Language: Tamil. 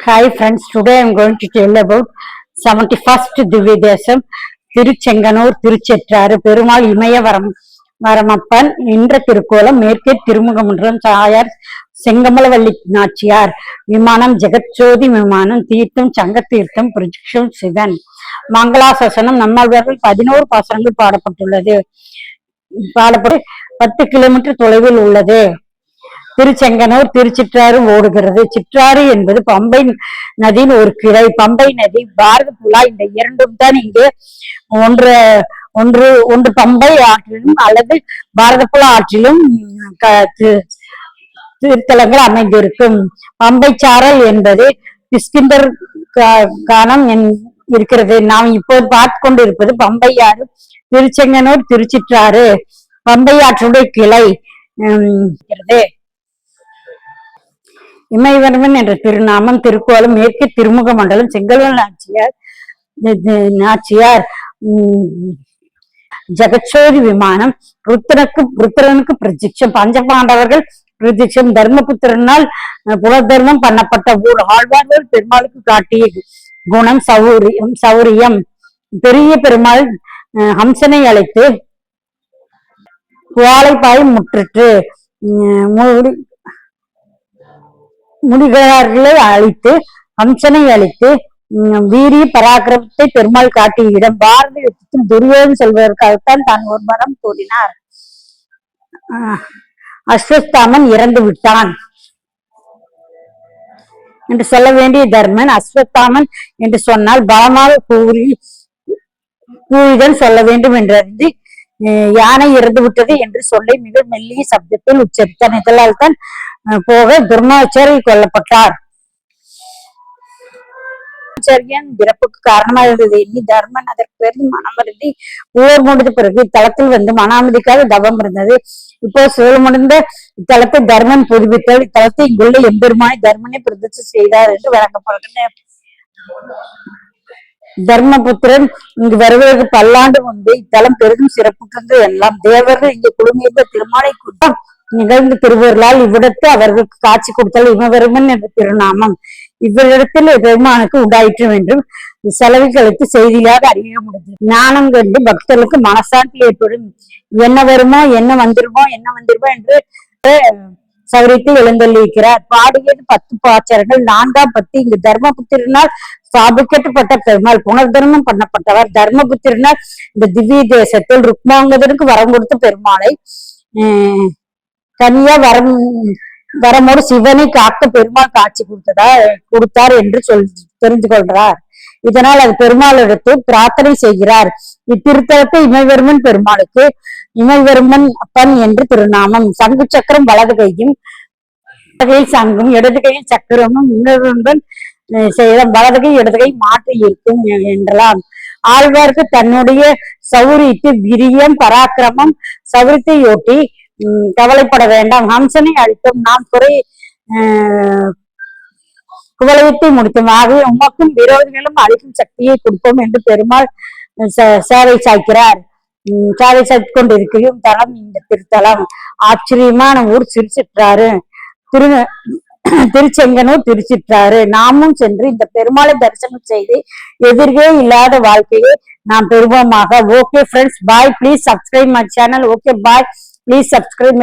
Hi friends, today I am going to tell about 71st Dividesam Tiruchenganur Tiruchetraru Perumal Imayavaram Varamappan Indra Tirukolam Merke Tirumugamundram Sayar Sengamalavalli Nachiyar Vimanam Jagatjodi Vimanam Tirtham Changatirtham Projection Sivan Mangala Sasanam Nammalvargal 11 பாசனங்கள் பாடப்பட்டுள்ளது. பாடப்பட்டு 10 kilometre தொலைவில் உள்ளது. திருச்செங்கனூர் திருச்சிற்றாறு ஓடுகிறது. சிற்றாறு என்பது பம்பை நதியின் ஒரு கிளை. பம்பை நதி பாரத புலா இந்த இரண்டும் தான் இங்கே ஒன்று ஒன்று ஒன்று பம்பை ஆற்றிலும் அல்லது பாரத புலா ஆற்றிலும் திருத்தலங்கள் அமைந்திருக்கும். பம்பை சாரல் என்பது கிஷ்கிந்தர் கானம் இருக்கிறது. நாம் இப்போது பார்த்து கொண்டு இருப்பது பம்பை ஆறு. திருச்செங்கனூர் திருச்சிற்றாறு பம்பை ஆற்றுடைய கிளை இருக்கிறது. இமயவர்மன் என்ற திருநாமம் திருக்கோலம் மேற்கு திருமுக மண்டலம் செங்கல்வன் நாச்சியார் ஜெகச்சோதி விமானம் ருத்ரனுக்கு பிரதிட்சம் பஞ்சபாண்டவர்கள் பிரதிட்சம் தர்மபுத்திரனால் புனர்தர்மம் பண்ணப்பட்ட ஊர் ஆழ்வார்கள் பெருமாளுக்கு காட்டிய குணம் சௌரியம் பெரிய பெருமாள் ஹம்சனை அழைத்து குவாலைப்பாய் முற்றிற்று முடிகளை அழித்து ஹம்சனை அழித்து வீரிய பராக்கிரமத்தை பெருமாள் காட்டிய இடம். பாரத யுத்தத்தில் துரியோதன் செல்வதற்காகத்தான் தான் ஒரு மரம் தோன்றினார். அஸ்வத்தாமன் இறந்து விட்டான் என்று சொல்ல வேண்டிய தர்மன் அஸ்வத்தாமன் என்று சொன்னால் பலமாக கூறிதான் சொல்ல வேண்டும் என்றறிந்து யானை இறந்து விட்டது என்று சொல்லை மிக மெல்லிய சப்தத்தில் உச்சரித்தான். இதனால் தான் போக துர்மாச்சரி கொல்லப்பட்டார். பிறப்புக்கு காரணமாக இருந்தது எண்ணி தர்மன் அதற்கு பிறகு மனமருந்தி போர் முடிந்த பிறகு இத்தலத்தில் வந்து மன அமைதிக்காக தவம் இருந்தது. இப்போ சோழ முடிந்த இத்தலத்தை தர்மன் புதுப்பித்தார். இத்தலத்தை இங்குள்ள எம்பெருமானை தர்மனை பிரதிஷ்டை செய்தார் என்று வழங்கப்படுகின்ற தர்மபுத்திரன் இங்கு வருவதற்கு பல்லாண்டு முன்பே இத்தலம் பெரிதும் சிறப்புற்றது எல்லாம். தேவர்கள் இங்கு குழுமியிருந்த திருமாலை கூட்டம் நிகழ்ந்த திருவர்களால் இவ்விடத்து அவர்களுக்கு காட்சி கொடுத்தால் இமவருமன் என்ற திருநாமம் இவ்விடத்தில் பெருமானுக்கு உண்டாயிற்று என்றும் செலவு கழித்து செய்தியாக அறிய முடிந்தது. ஞானம் கண்டு பக்தர்களுக்கு மனசாந்தி ஏற்படும். என்ன வருமோ என்ன வந்துருமோ என்று சௌரியத்தை எழுந்தள்ளியிருக்கிறார். பாடியது 10 பாச்சரங்கள். 4ஆம் பத்து இங்கு தர்மபுத்திரனால் ஸ்தாபிக்கப்பட்ட பெருமாள் புனர்தர்மம் பண்ணப்பட்டவர். தர்மபுத்திரனால் இந்த திவ்ய தேசத்தில் ருக்மாங்கதனுக்கு வரம் கொடுத்த பெருமாளை கன்னியா வரமோடு சிவனை காக்க பெருமாள் காட்சி கொடுத்தார் என்று தெரிந்து கொள்றார். இதனால் அது பெருமாளிடத்து பிரார்த்தனை செய்கிறார். இத்திருத்தலத்தை இமயவர்மன் பெருமாளுக்கு இமயவர்மன் அப்பன் என்று திருநாமம். சங்கு சக்கரம் வலது கையும் கையில் சங்கும் இடது கையில் சக்கரமும் இமயவர்மன் வலது கை இடது கை மாற்றி இருக்கும் என்றலாம். ஆழ்வார்க்கு தன்னுடைய சௌரியத்தை விரியம் பராக்கிரமம் சௌரியத்தையொட்டி கவலைப்பட வேண்டாம். ஹம்சனை அழித்தோம் நாம் குவலயத்தை முடித்தோம். ஆகவே உமக்கும் விரோதிகளும் அழிக்கும் சக்தியை கொடுப்போம் என்று பெருமாள் சேவை சாய்க்கிறார். சேவை சாய்த்து கொண்டிருக்கும் தலம் இந்த திருத்தலம். ஆச்சரியமான ஊர் திருச்சிற்றாறு. திருச்செங்கனூர் திருச்சிற்றாறு. நாமும் சென்று இந்த பெருமாளை தரிசனம் செய்து எதிர்கே இல்லாத வாழ்க்கையை நாம் பெறுவோமாக. Okay friends, bye. Please subscribe my channel. Okay bye. Please subscribe.